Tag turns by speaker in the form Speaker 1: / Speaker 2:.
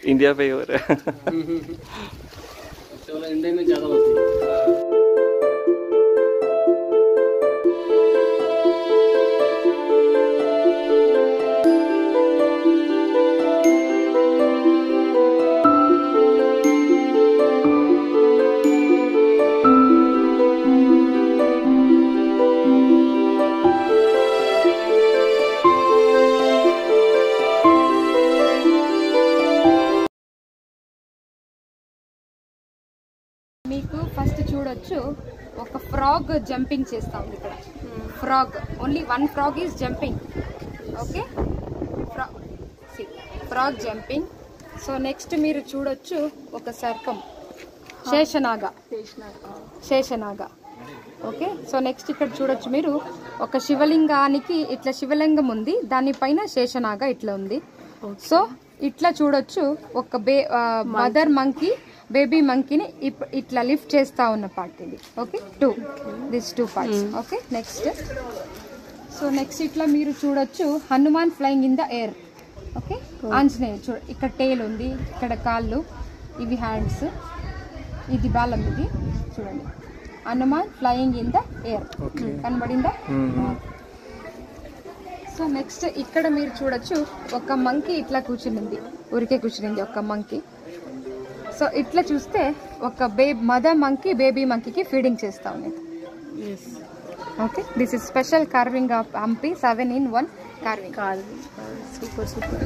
Speaker 1: India पे हो रहा है।
Speaker 2: चलो इंडिया में ज़्यादा होती है।
Speaker 3: మీకు ఫస్ట్ చూడొచ్చు ఒక ఫ్రాగ్ జంపింగ్ చేస్తా ఉంది ఇక్కడ. Frog only one frog is jumping. Okay, frog jumping. So next మీరు చూడొచ్చు ఒక సర్పం, శేషనాగ. ఓకే, సో నెక్స్ట్ ఇక్కడ చూడొచ్చు మీరు ఒక శివలింగానికి ఇట్లా శివలింగం ఉంది, దానిపైన శేషనాగ ఇట్లా ఉంది. సో ఇట్లా చూడొచ్చు ఒక మదర్ మంకీ బేబీ మంకీని ఇట్లా లిఫ్ట్ చేస్తా ఉన్న పార్ట్ ఇది. Okay, this two parts. Okay, next. So next ఇట్లా మీరు చూడొచ్చు Hanuman flying in the air. Okay, Anjaneya ఇక్కడ టేల్ ఉంది, ఇక్కడ కాళ్ళు, ఇవి హ్యాండ్స్, ఇది బాలం, ఇది చూడండి. Hanuman flying in the air కనబడిందా? సో నెక్స్ట్ ఇక్కడ మీరు చూడొచ్చు ఒక మంకీ ఇట్లా కూర్చునింది, ఊరికే కూర్చునింది ఒక మంకీ. సో ఇట్లా చూస్తే ఒక మదర్ మంకీ బేబీ మంకీకి ఫీడింగ్ చేస్తా ఉంది. Okay, this is special carving of Hampi 7-in-1 carving.
Speaker 4: Super.